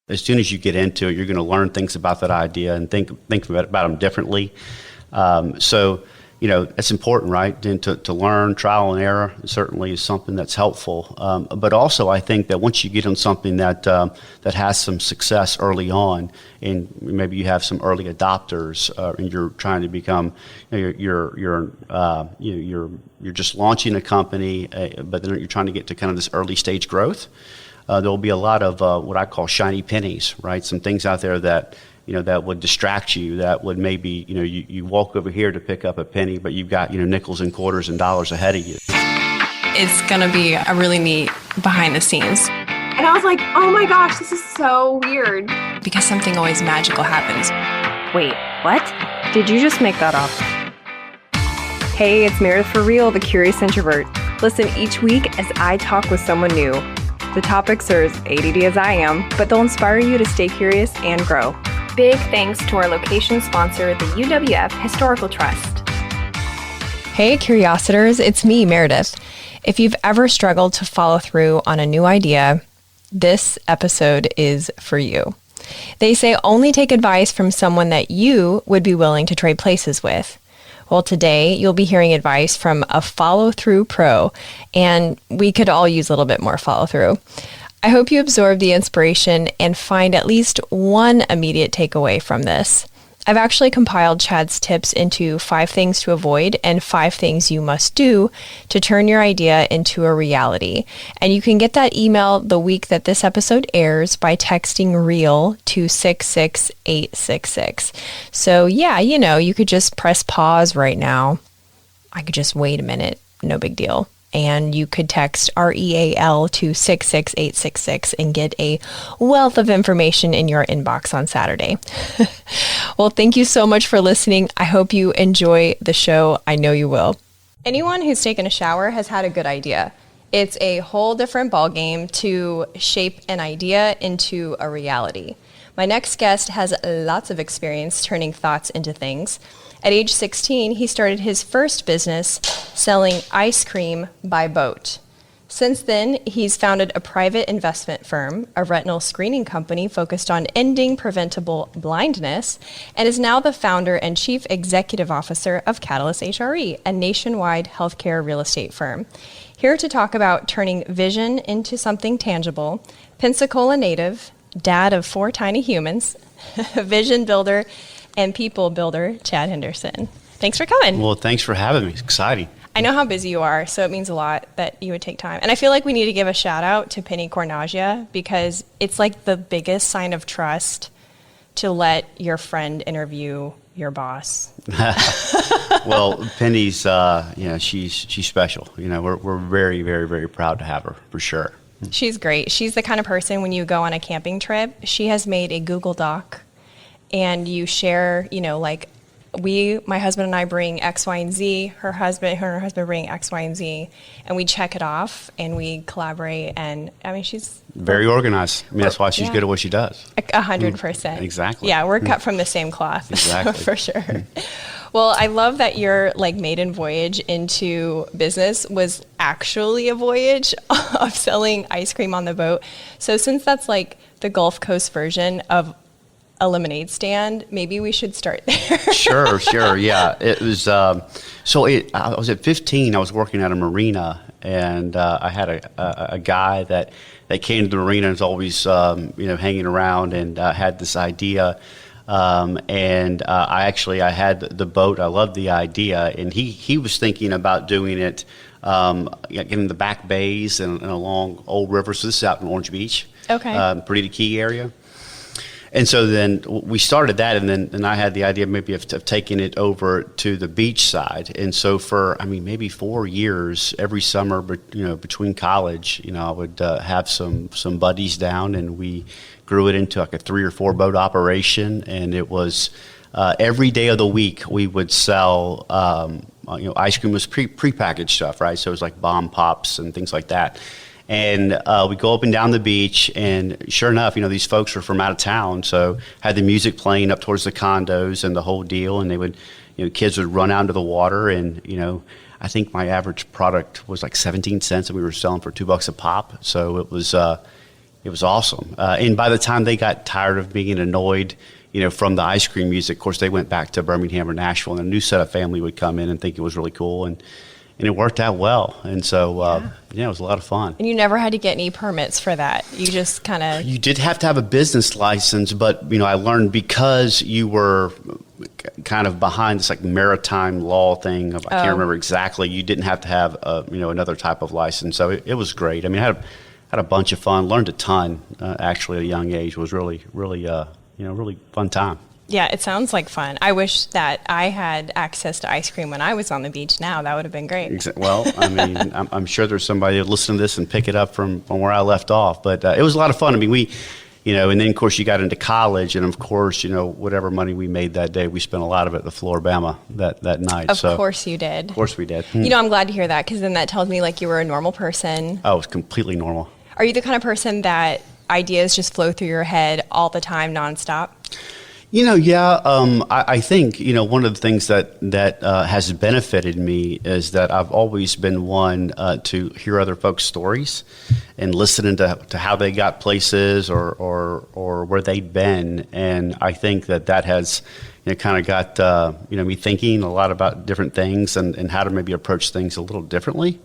As soon as you get into it, you're going to learn things about that idea and think about them differently. So, it's important, right? And to learn, trial and error certainly is something that's helpful. But also, I think that once you get on something that has some success early on, and maybe you have some early adopters, and you're trying to become, you're just launching a company, but then you're trying to get to kind of this early stage growth. There'll be a lot of what I call shiny pennies, right? Some things out there that that would distract you, that would maybe, you walk over here to pick up a penny, but you've got, nickels and quarters and dollars ahead of you. It's going to be a really neat behind the scenes. And I was like, oh my gosh, this is so weird. Because something always magical happens. Wait, what? Did you just make that up? Hey, it's Meredith for Real, the Curious Introvert. Listen each week as I talk with someone new. The topics are as ADD as I am, but they'll inspire you to stay curious and grow. Big thanks to our location sponsor, the UWF Historical Trust. Hey, Curiositors, it's me, Meredith. If you've ever struggled to follow through on a new idea, this episode is for you. They say only take advice from someone that you would be willing to trade places with. Well, today you'll be hearing advice from a follow-through pro, and we could all use a little bit more follow-through. I hope you absorb the inspiration and find at least one immediate takeaway from this. I've actually compiled Chad's tips into 5 things to avoid and 5 things you must do to turn your idea into a reality. And you can get that email the week that this episode airs by texting REAL to 66866. So yeah, you could just press pause right now. I could just wait a minute, no big deal. And you could text REAL to 66866 and get a wealth of information in your inbox on Saturday. Well, thank you so much for listening. I hope you enjoy the show. I know you will. Anyone who's taken a shower has had a good idea. It's a whole different ballgame to shape an idea into a reality. My next guest has lots of experience turning thoughts into things. At age 16, he started his first business selling ice cream by boat. Since then, he's founded a private investment firm, a retinal screening company focused on ending preventable blindness, and is now the founder and chief executive officer of Catalyst HRE, a nationwide healthcare real estate firm. Here to talk about turning vision into something tangible, Pensacola native, dad of 4 tiny humans, vision builder, and people builder, Chad Henderson. Thanks for coming. Well, thanks for having me. It's exciting. I know how busy you are, so it means a lot that you would take time. And I feel like we need to give a shout out to Penny Cornagia because it's like the biggest sign of trust to let your friend interview your boss. Well, Penny's, she's special. We're very, very, very proud to have her for sure. She's great. She's the kind of person when you go on a camping trip, she has made a Google Doc and you share, my husband and I bring X, Y, and Z. Her and her husband bring X, Y, and Z, and we check it off and we collaborate. And she's very organized. That's why she's good at what she does. 100%. Exactly. Yeah, we're cut from the same cloth. Exactly. For sure. Well, I love that your maiden voyage into business was actually a voyage of selling ice cream on the boat. So since that's the Gulf Coast version of a lemonade stand, maybe we should start there. Sure. Yeah, it was. I was at 15. I was working at a marina, and I had a guy that came to the marina and was always hanging around, and had this idea. I had the boat. I loved the idea, and he was thinking about doing it, getting the back bays and along Old River. So this is out in Orange Beach, pretty key area. And so then we started that, and then I had the idea maybe of taking it over to the beach side. And so for maybe 4 years, every summer, between college, I would have some buddies down, and we grew it into a 3 or 4 boat operation. And it was every day of the week we would sell. Ice cream was prepackaged stuff, right? So it was like bomb pops and things like that. And we go up and down the beach, and sure enough, these folks were from out of town, so had the music playing up towards the condos and the whole deal, and they would, kids would run out into the water, and, I think my average product was 17 cents, and we were selling for $2 a pop, so it was It was awesome. And by the time they got tired of being annoyed, from the ice cream music, of course, they went back to Birmingham or Nashville, and a new set of family would come in and think it was really cool. And it worked out well. And so, it was a lot of fun. And you never had to get any permits for that. You just kind of... You did have to have a business license, but, I learned because you were kind of behind this like maritime law thing. I can't remember exactly. You didn't have to have, another type of license. So it was great. I mean, I had a bunch of fun, learned a ton, actually, at a young age. It was really, really, really fun time. Yeah, it sounds like fun. I wish that I had access to ice cream when I was on the beach now. That would have been great. Well, I mean, I'm sure there's somebody that listen to this and pick it up from where I left off. But it was a lot of fun. I mean, we, and then, of course, you got into college. And, of course, whatever money we made that day, we spent a lot of it at the Floribama that night. Of course you did. Of course we did. I'm glad to hear that, because then that tells me, like, you were a normal person. Oh, it was completely normal. Are you the kind of person that ideas just flow through your head all the time, nonstop? I think, one of the things that has benefited me is that I've always been one to hear other folks' stories and listening to how they got places or where they'd been. And I think that has, kind of got, me thinking a lot about different things and how to maybe approach things a little differently.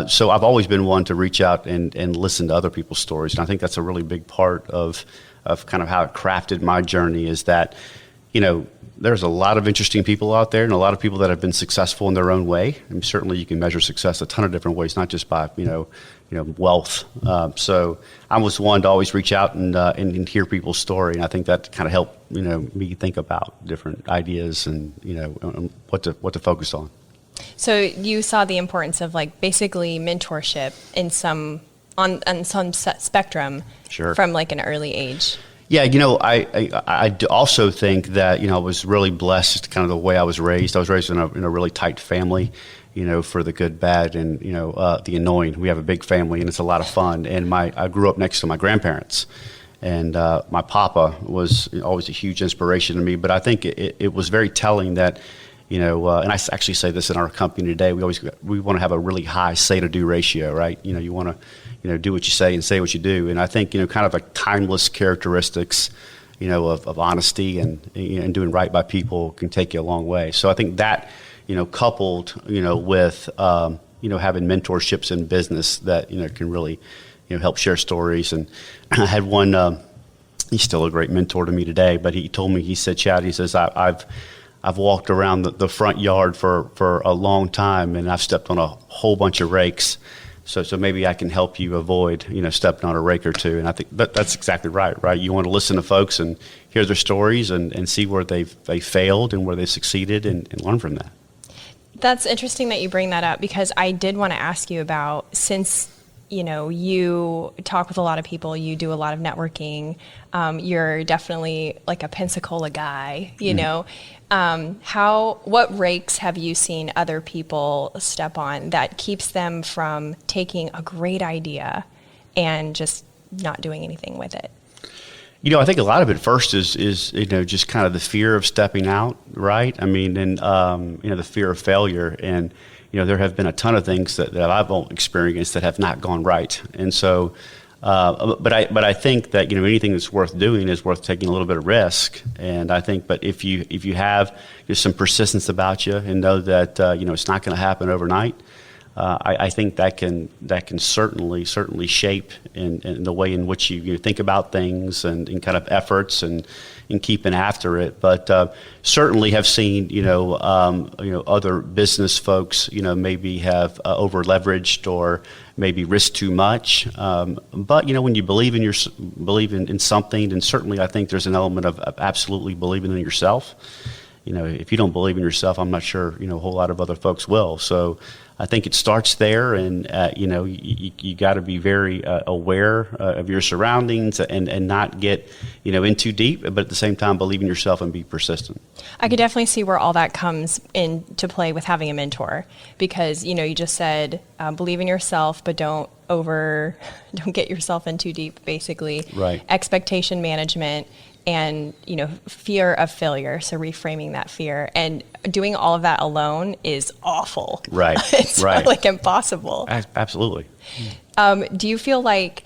So I've always been one to reach out and listen to other people's stories. And I think that's a really big part of kind of how it crafted my journey, is that, there's a lot of interesting people out there and a lot of people that have been successful in their own way. And certainly you can measure success a ton of different ways, not just by, wealth. So I was one to always reach out and hear people's story. And I think that kind of helped, me think about different ideas and, what to focus on. So you saw the importance of like basically mentorship on some spectrum. Sure. From like an early age. Yeah, I also think that, I was really blessed kind of the way I was raised. I was raised in a really tight family, for the good, bad, and, the annoying. We have a big family, and it's a lot of fun. And I grew up next to my grandparents. And my papa was always a huge inspiration to me. But I think it was very telling that, and I actually say this in our company today, we want to have a really high say-to-do ratio, right? You want to, do what you say and say what you do. And I think, kind of like timeless characteristics, of honesty and doing right by people can take you a long way. So I think that, coupled, with, having mentorships in business that, can really, help share stories. And I had one, he's still a great mentor to me today, but he told me, he said, Chad, he says, I've walked around the front yard for a long time, and I've stepped on a whole bunch of rakes. So maybe I can help you avoid, stepping on a rake or two. And I think that's exactly right? You want to listen to folks and hear their stories and see where they failed and where they succeeded and learn from that. That's interesting that you bring that up, because I did want to ask you about, since you talk with a lot of people, you do a lot of networking, you're definitely like a Pensacola guy, what rakes have you seen other people step on that keeps them from taking a great idea and just not doing anything with it? I think a lot of it first is just kind of the fear of stepping out, right? I mean, and the fear of failure. And there have been a ton of things that I've experienced that have not gone right. And so, but I think that, anything that's worth doing is worth taking a little bit of risk. And I think, but if you have just some persistence about you and know that, it's not going to happen overnight, I think that can certainly shape in the way in which you think about things and kind of efforts and keeping after it. But certainly have seen other business folks maybe have over leveraged or maybe risk too much. But when you believe in something, then certainly I think there's an element of absolutely believing in yourself. If you don't believe in yourself, I'm not sure a whole lot of other folks will. So I think it starts there, and you got to be very aware of your surroundings and not get in too deep, but at the same time believe in yourself and be persistent. I could definitely see where all that comes into play with having a mentor, because you just said believe in yourself, but don't get yourself in too deep. Basically, right? Expectation management. And, fear of failure. So reframing that fear and doing all of that alone is awful. Right. It's right. like impossible. Absolutely. Do you feel like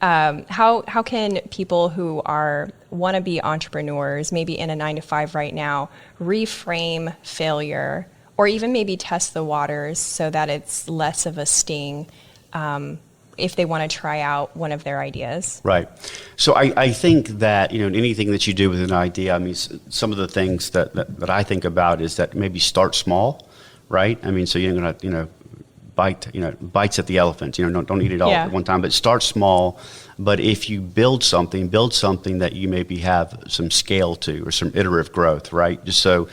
how can people who are wannabe entrepreneurs, maybe in a 9-to-5 right now, reframe failure, or even maybe test the waters so that it's less of a sting if they want to try out one of their ideas? Right. So I think that, in anything that you do with an idea, I mean, some of the things that I think about is that maybe start small, right? I mean, so you're going to, bites at the elephant, don't eat it all at one time, but start small. But if you build something that you maybe have some scale to, or some iterative growth, right? Just so,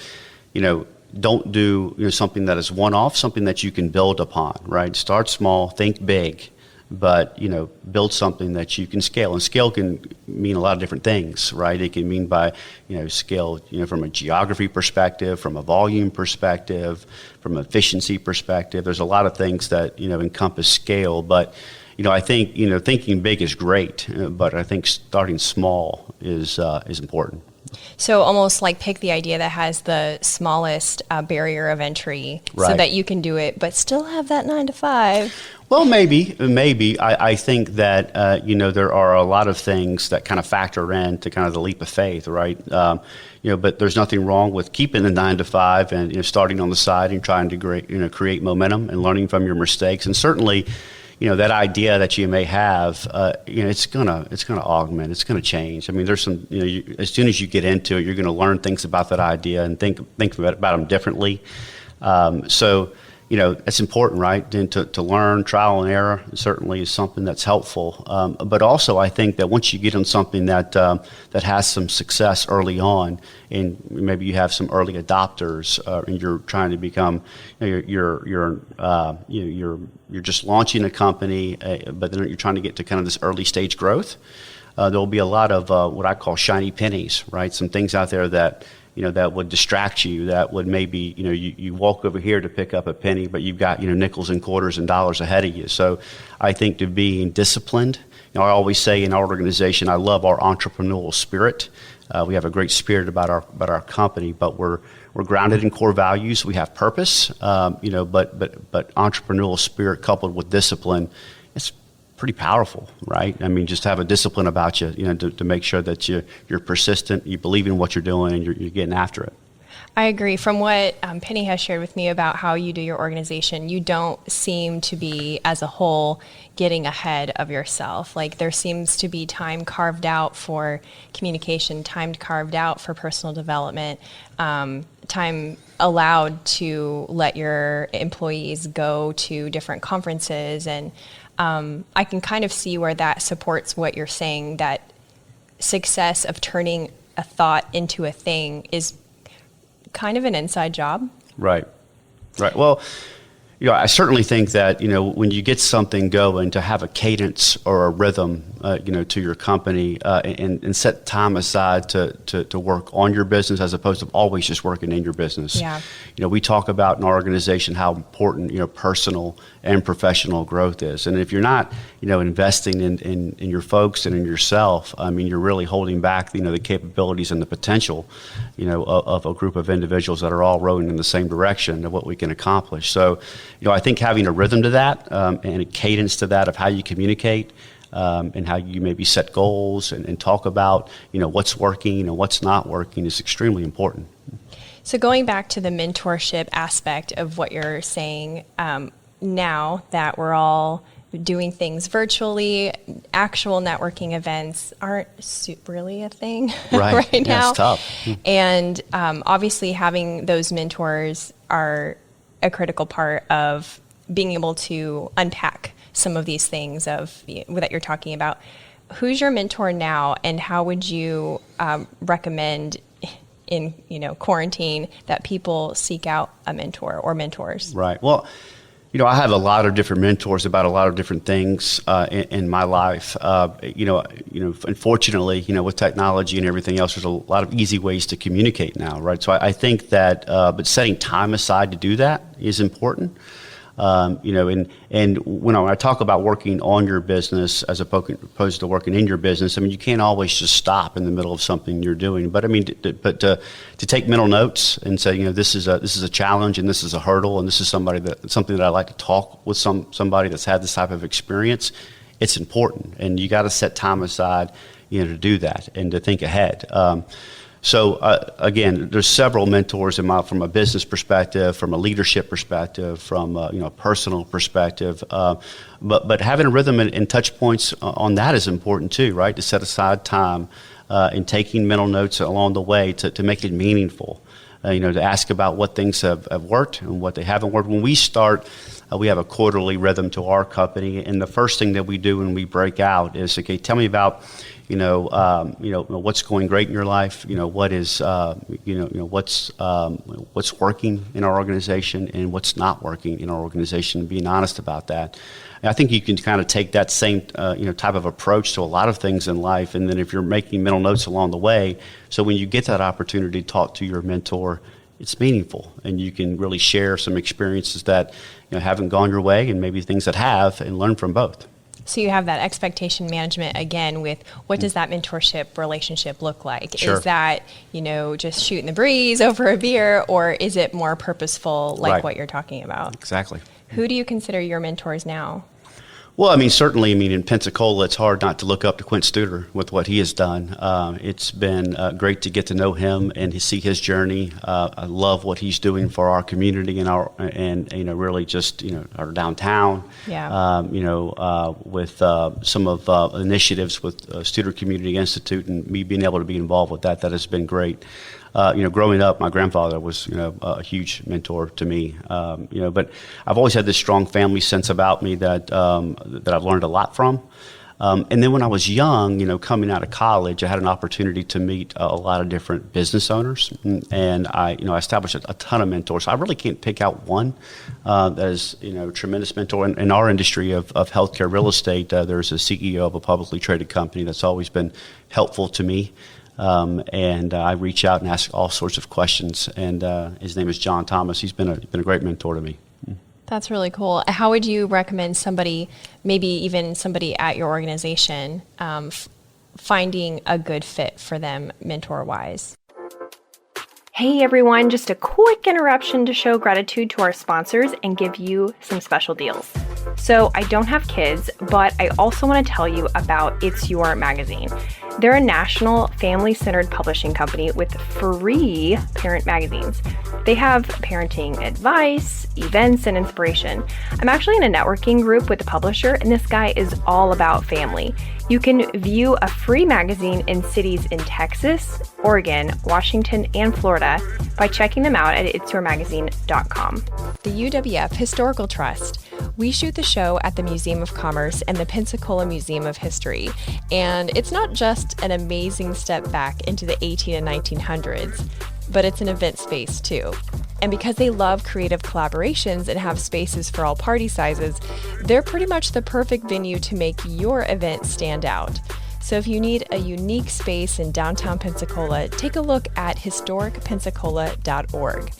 don't do something that is one-off, something that you can build upon, right? Start small, think big, but build something that you can scale. And scale can mean a lot of different things, right? It can mean by scale from a geography perspective, from a volume perspective, from an efficiency perspective. There's a lot of things that encompass scale, but I think thinking big is great, but I think starting small is important. So almost like pick the idea that has the smallest barrier of entry, so that you can do it, but still have that 9-to-5. Well, maybe. I think that, there are a lot of things that kind of factor into kind of the leap of faith, right? But there's nothing wrong with keeping the 9-to-5 and starting on the side and trying to create momentum and learning from your mistakes. And certainly, that idea that you may have, it's gonna augment, it's gonna change. I mean, there's some, as soon as you get into it, you're gonna learn things about that idea and think about them differently. So, it's important, right? And to learn, trial and error certainly is something that's helpful. But also, I think that once you get on something that has some success early on, and maybe you have some early adopters, and you're trying to become, you're just launching a company, but then you're trying to get to kind of this early stage growth. There'll be a lot of what I call shiny pennies, right? Some things out there that that would distract you, that would maybe, you walk over here to pick up a penny, but you've got, nickels and quarters and dollars ahead of you. So I think to being disciplined, I always say in our organization, I love our entrepreneurial spirit. We have a great spirit about our company, but we're grounded in core values. We have purpose, but entrepreneurial spirit coupled with discipline, it's pretty powerful, right? I mean, just have a discipline about you, to make sure that you're persistent, you believe in what you're doing, and you're getting after it. I agree. From what Penny has shared with me about how you do your organization, you don't seem to be, as a whole, getting ahead of yourself. Like, there seems to be time carved out for communication, time carved out for personal development, time allowed to let your employees go to different conferences. And I can kind of see where that supports what you're saying, that success of turning a thought into a thing is kind of an inside job. Right. Well, I certainly think that, when you get something going, to have a cadence or a rhythm, to your company, and set time aside to work on your business as opposed to always just working in your business. Yeah. We talk about in our organization how important, personal and professional growth is. And if you're not, investing in your folks and in yourself, I mean, you're really holding back, the capabilities and the potential, of a group of individuals that are all rowing in the same direction of what we can accomplish. So, I think having a rhythm to that, and a cadence to that of how you communicate, and how you maybe set goals and talk about, what's working and what's not working is extremely important. So going back to the mentorship aspect of what you're saying, now that we're all doing things virtually, actual networking events aren't really a thing right now. It's tough. And obviously having those mentors are a critical part of being able to unpack some of these things that you're talking about. Who's your mentor now, and how would you recommend in quarantine that people seek out a mentor or mentors? Right. Well, I have a lot of different mentors about a lot of different things in my life. Unfortunately, with technology and everything else, there's a lot of easy ways to communicate now, right? So I think that, but setting time aside to do that is important. And when I talk about working on your business as opposed to working in your business, I mean, you can't always just stop in the middle of something you're doing. But I mean, to take mental notes and say, this is a challenge and this is a hurdle and this is something that I like to talk with somebody that's had this type of experience it's important, and you got to set time aside, to do that and to think ahead. So again, there's several mentors from a business perspective, from a leadership perspective, from a personal perspective. But having a rhythm and touch points on that is important too, right? To set aside time and taking mental notes along the way to make it meaningful. To ask about what things have worked and what they haven't worked. When we start, we have a quarterly rhythm to our company, and the first thing that we do when we break out is, okay, tell me about what's going great in your life. What is what's working in our organization and what's not working in our organization. Being honest about that. And I think you can kind of take that same type of approach to a lot of things in life. And then if you're making mental notes along the way, so when you get that opportunity to talk to your mentor, it's meaningful, and you can really share some experiences that haven't gone your way, and maybe things that have, and learn from both. So you have that expectation management again with what does that mentorship relationship look like? Sure. Is that, just shooting the breeze over a beer, or is it more purposeful like Right. What you're talking about? Exactly. Who do you consider your mentors now? Well, certainly, in Pensacola, it's hard not to look up to Quint Studer with what he has done. It's been great to get to know him and to see his journey. I love what he's doing for our community and really just our downtown. Yeah. With some of initiatives with Studer Community Institute, and me being able to be involved with that has been great. Growing up, my grandfather was, a huge mentor to me. But I've always had this strong family sense about me that I've learned a lot from. And then when I was young, coming out of college, I had an opportunity to meet a lot of different business owners, and I established a ton of mentors. So I really can't pick out one that is, a tremendous mentor. In our industry of healthcare real estate, there's a CEO of a publicly traded company that's always been helpful to me. And I reach out and ask all sorts of questions. And his name is John Thomas. He's been a great mentor to me. That's really cool. How would you recommend somebody, maybe even somebody at your organization, finding a good fit for them mentor-wise? Hey everyone, just a quick interruption to show gratitude to our sponsors and give you some special deals. So I don't have kids, but I also want to tell you about It's Your Magazine. They're a national family-centered publishing company with free parent magazines. They have parenting advice, events, and inspiration. I'm actually in a networking group with the publisher, and this guy is all about family. You can view a free magazine in cities in Texas, Oregon, Washington, and Florida by checking them out at itsyourmagazine.com. The UWF Historical Trust. We shoot the show at the Museum of Commerce and the Pensacola Museum of History, and it's not just an amazing step back into the 18 and 1900s, but it's an event space too. And because they love creative collaborations and have spaces for all party sizes, they're pretty much the perfect venue to make your event stand out. So if you need a unique space in downtown Pensacola, take a look at historicpensacola.org.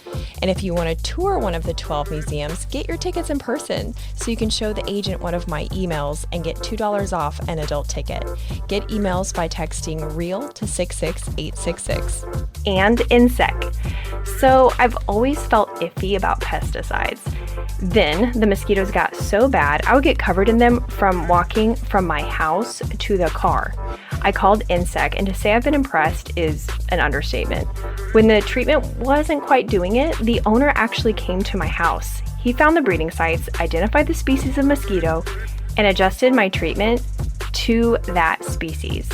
And if you want to tour one of the 12 museums, get your tickets in person so you can show the agent one of my emails and get $2 off an adult ticket. Get emails by texting REAL to 66866. And INSEC. So I've always felt iffy about pesticides. Then the mosquitoes got so bad, I would get covered in them from walking from my house to the car. I called INSEC, and to say I've been impressed is an understatement. When the treatment wasn't quite doing it, the owner actually came to my house. He found the breeding sites, identified the species of mosquito, and adjusted my treatment to that species.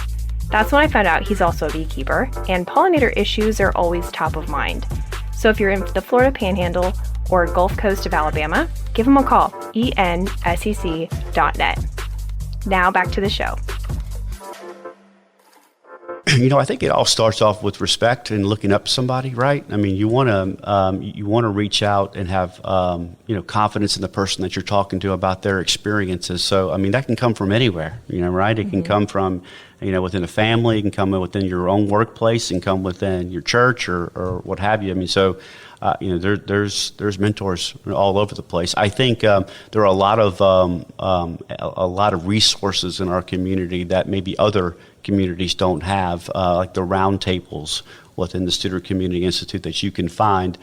That's when I found out he's also a beekeeper, and pollinator issues are always top of mind. So if you're in the Florida Panhandle or Gulf Coast of Alabama, give him a call, ensec.net. Now back to the show. I think it all starts off with respect and looking up to somebody, right? You want to reach out and have confidence in the person that you're talking to about their experiences. So that can come from anywhere, right? It can come from within a family, it can come within your own workplace, it can come within your church or what have you. There's mentors all over the place. I think there are a lot of resources in our community that maybe other communities don't have, like the round tables within the Studer Community Institute that you can find,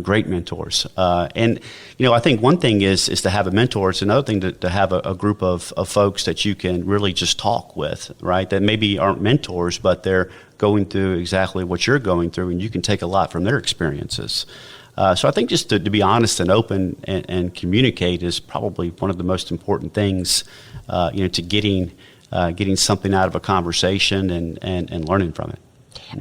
great mentors. And I think one thing is to have a mentor. It's another thing to have a group of folks that you can really just talk with, right? That maybe aren't mentors, but they're going through exactly what you're going through, and you can take a lot from their experiences. So I think just to be honest and open and communicate is probably one of the most important things, to getting something out of a conversation and learning from it.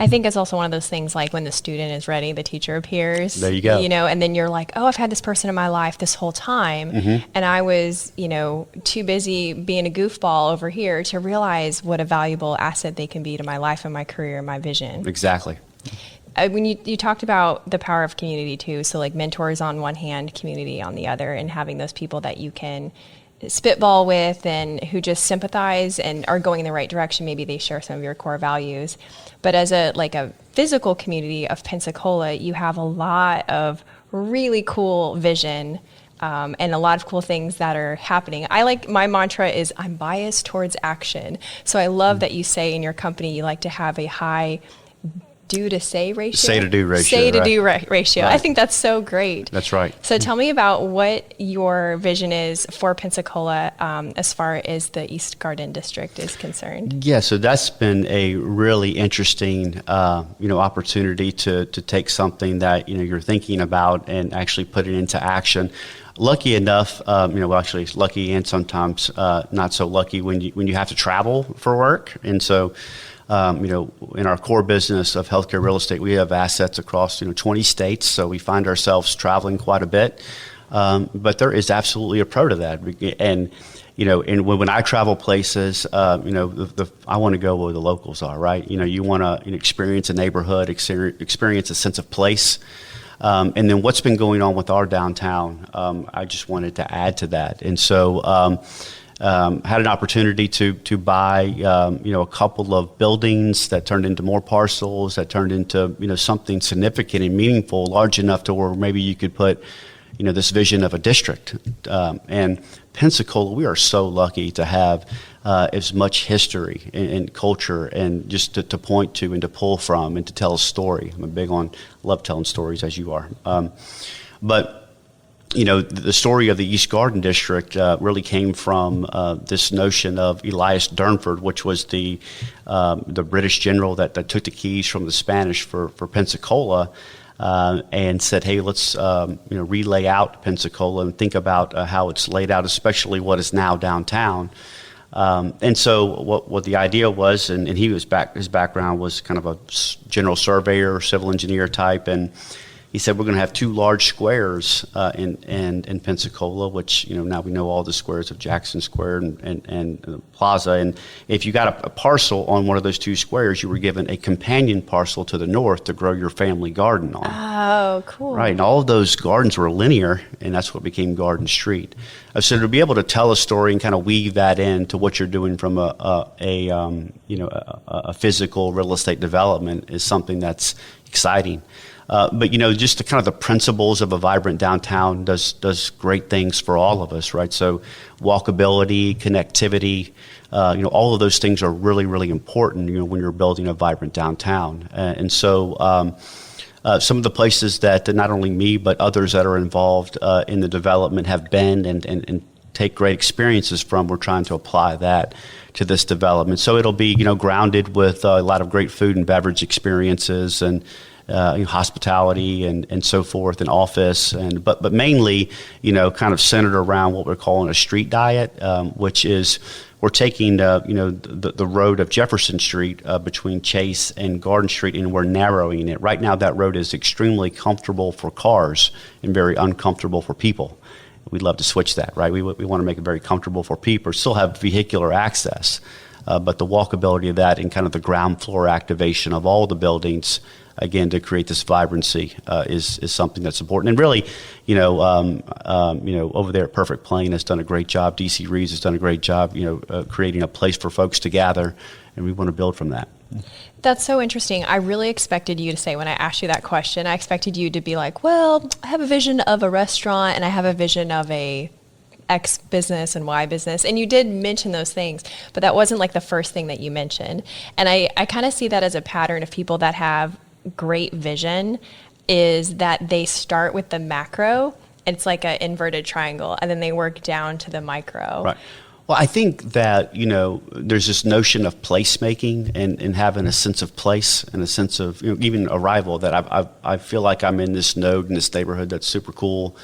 I think it's also one of those things like when the student is ready, the teacher appears. There you go. And then you're like, oh, I've had this person in my life this whole time. Mm-hmm. And I was, too busy being a goofball over here to realize what a valuable asset they can be to my life and my career and my vision. Exactly. When you talked about the power of community too, so like mentors on one hand, community on the other, and having those people that you can spitball with and who just sympathize and are going in the right direction. Maybe they share some of your core values. But as a physical community of Pensacola, you have a lot of really cool vision and a lot of cool things that are happening. My mantra is I'm biased towards action. So I love that you say in your company you like to have a high do to say ratio? Say to do ratio. Say to do ratio. Right. I think that's so great. That's right. So tell me about what your vision is for Pensacola as far as the East Garden District is concerned. Yeah, so that's been a really interesting, opportunity to take something that, you're thinking about and actually put it into action. Lucky enough, actually lucky and sometimes not so lucky when you have to travel for work. And so, in our core business of healthcare real estate, we have assets across 20 states, so we find ourselves traveling quite a bit. But there is absolutely a pro to that, and and when I travel places, I want to go where the locals are, right? You want to experience a neighborhood, experience a sense of place. And then what's been going on with our downtown, I just wanted to add to that, and so. Had an opportunity to buy, a couple of buildings that turned into more parcels, that turned into, something significant and meaningful, large enough to where maybe you could put, this vision of a district. And Pensacola, we are so lucky to have as much history and culture and just to point to and to pull from and to tell a story. Love telling stories as you are. But the story of the East Garden District really came from this notion of Elias Durnford, which was the British general that took the keys from the Spanish for Pensacola and said, hey, let's relay out Pensacola and think about how it's laid out, especially what is now downtown. And so what the idea was, and his background was kind of a general surveyor, civil engineer type, and he said, we're going to have two large squares in Pensacola, which, now we know all the squares of Jackson Square and Plaza. And if you got a parcel on one of those two squares, you were given a companion parcel to the north to grow your family garden on. Oh, cool. Right. And all of those gardens were linear, and that's what became Garden Street. So to be able to tell a story and kind of weave that into what you're doing from a physical real estate development is something that's exciting. But just the kind of the principles of a vibrant downtown does great things for all of us, right? So walkability, connectivity, all of those things are really, really important, when you're building a vibrant downtown. And so some of the places that not only me but others that are involved in the development have been and take great experiences from, we're trying to apply that to this development. So it'll be grounded with a lot of great food and beverage experiences and hospitality and so forth, and office, but mainly, kind of centered around what we're calling a street diet, which is we're taking the road of Jefferson Street between Chase and Garden Street, and we're narrowing it. Right now, that road is extremely comfortable for cars and very uncomfortable for people. We'd love to switch that, right? We want to make it very comfortable for people, still have vehicular access, but the walkability of that and kind of the ground floor activation of all the buildings, again, to create this vibrancy is something that's important. And really, over there at Perfect Plain has done a great job. DC Reeves has done a great job, creating a place for folks to gather, and we want to build from that. That's so interesting. I really expected you to say, when I asked you that question, I expected you to be like, well, I have a vision of a restaurant and I have a vision of a X business and Y business. And you did mention those things, but that wasn't like the first thing that you mentioned. And I kind of see that as a pattern of people that have great vision is that they start with the macro. It's like an inverted triangle, and then they work down to the micro. Right. Well, I think that, there's this notion of placemaking and having a sense of place and a sense of, even arrival, that I feel like I'm in this node in this neighborhood that's super cool,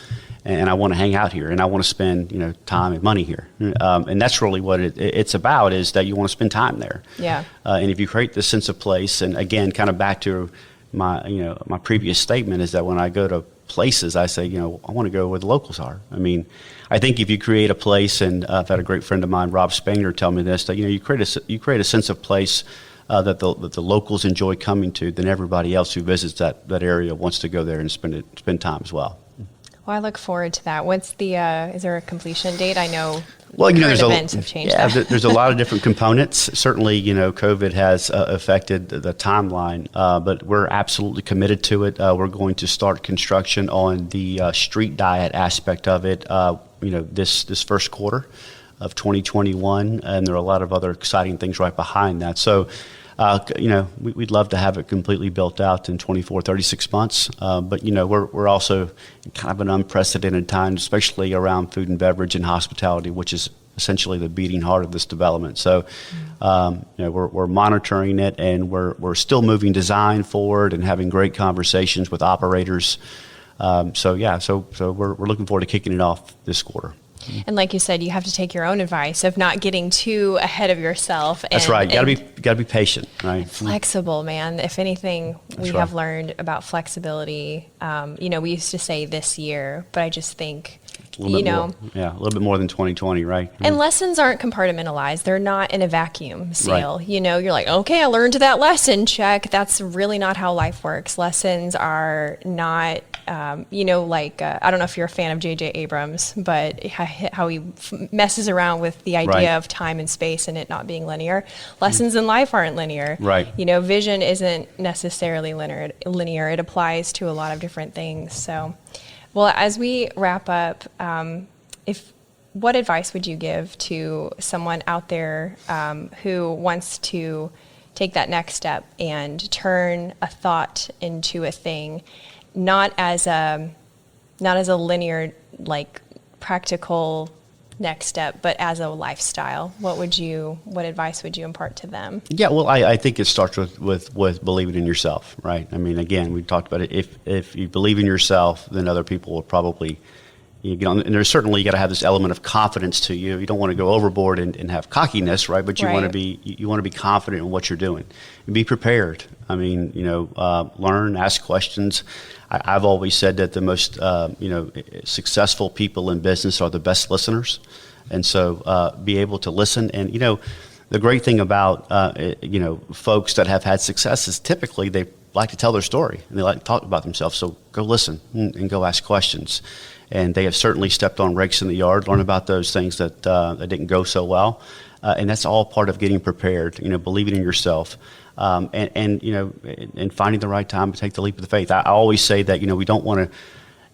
and I want to hang out here, and I want to spend, time and money here. And that's really what it's about, is that you want to spend time there. Yeah. And if you create this sense of place, and again, kind of back to my previous statement, is that when I go to places, I say, I want to go where the locals are. I mean, I think if you create a place, and I've had a great friend of mine, Rob Spanger, tell me this, that you create a sense of place that the locals enjoy coming to, then everybody else who visits that area wants to go there and spend time as well. Well, I look forward to that. What's the is there a completion date? I know. Well, current events have changed. Yeah, that. There's a lot of different components. Certainly, COVID has affected the timeline, but we're absolutely committed to it. We're going to start construction on the street diet aspect of it. This first quarter of 2021, and there are a lot of other exciting things right behind that. So. We'd love to have it completely built out in 24, 36 months. But, we're also in kind of an unprecedented time, especially around food and beverage and hospitality, which is essentially the beating heart of this development. So, we're monitoring it, and we're still moving design forward and having great conversations with operators. So we're looking forward to kicking it off this quarter. And like you said, you have to take your own advice of not getting too ahead of yourself. That's right. You gotta be patient, right? Flexible, man. If anything, we right. have learned about flexibility. We used to say this year, but I just think, a little bit more than 2020, right? And lessons aren't compartmentalized. They're not in a vacuum seal. Right. You're like, okay, I learned that lesson, check. That's really not how life works. Lessons are not, I don't know if you're a fan of J.J. Abrams, but how he messes around with the idea right. of time and space and it not being linear. Lessons in life aren't linear. Right. Vision isn't necessarily linear. It applies to a lot of different things. So, well, as we wrap up, what advice would you give to someone out there who wants to take that next step and turn a thought into a thing, not as a linear, like practical next step, but as a lifestyle? What advice would you impart to them? Yeah, well, I think it starts with believing in yourself, right? I mean, again, we talked about it. If you believe in yourself, then other people will probably, and there's certainly, you got to have this element of confidence to you. You don't want to go overboard and have cockiness, right? But you right. want to be confident in what you're doing and be prepared. I mean, learn, ask questions. I've always said that the most, successful people in business are the best listeners. And so be able to listen. And, the great thing about, folks that have had success is typically they like to tell their story and they like to talk about themselves. So go listen and go ask questions. And they have certainly stepped on rakes in the yard, learn about those things that didn't go so well. And that's all part of getting prepared, believing in yourself. And finding the right time to take the leap of the faith. I always say that, we don't want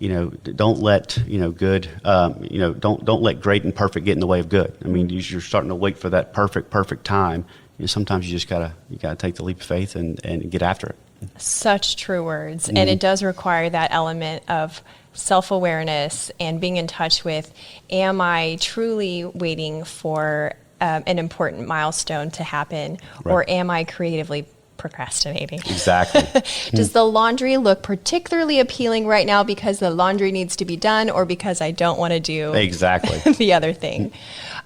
to, don't let, don't let great and perfect get in the way of good. I mean, you're starting to wait for that perfect time. Sometimes you just gotta take the leap of faith and get after it. Such true words. Mm-hmm. And it does require that element of self-awareness and being in touch with, am I truly waiting for an important milestone to happen, right. or am I creatively procrastinating? Exactly. Does the laundry look particularly appealing right now because the laundry needs to be done, or because I don't want to do exactly the other thing?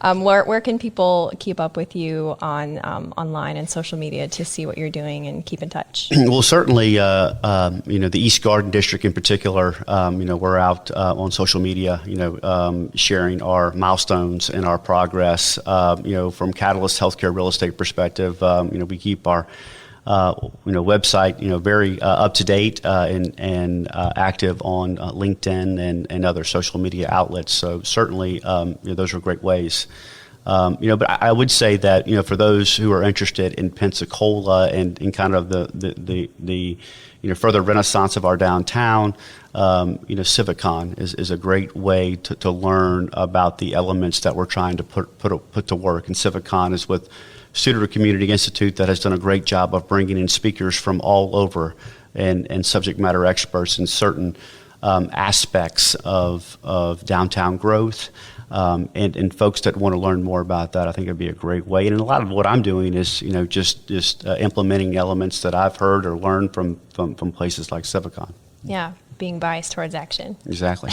Where can people keep up with you on online and social media to see what you're doing and keep in touch? Well, certainly, the East Garden District in particular, we're out on social media, sharing our milestones and our progress. From Catalyst Healthcare Real Estate perspective, we keep our website, very up to date and active on LinkedIn and other social media outlets. So certainly, those are great ways. But I would say that for those who are interested in Pensacola and in kind of the further renaissance of our downtown, CivicCon is a great way to learn about the elements that we're trying to put to work. And CivicCon is with Studer Community Institute that has done a great job of bringing in speakers from all over and subject matter experts in certain aspects of downtown growth. And folks that want to learn more about that, I think it'd be a great way. And a lot of what I'm doing is, just implementing elements that I've heard or learned from places like Civicon. Yeah, being biased towards action. Exactly.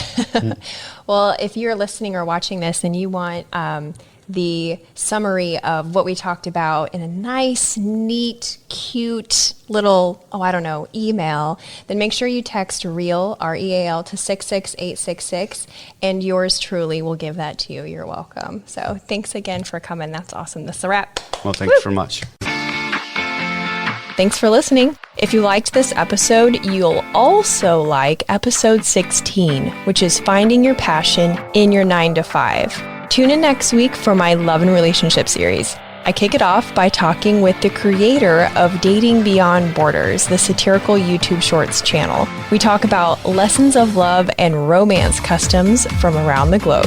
Well, if you're listening or watching this and you want the summary of what we talked about in a nice, neat, cute little, email, then make sure you text REAL, REAL, to 66866, and yours truly will give that to you. You're welcome. So thanks again for coming. That's awesome. That's a wrap. Well, thanks very much. Thanks for listening. If you liked this episode, you'll also like episode 16, which is finding your passion in your 9-to-5. Tune in next week for my Love and Relationship series. I kick it off by talking with the creator of Dating Beyond Borders, the satirical YouTube Shorts channel. We talk about lessons of love and romance customs from around the globe.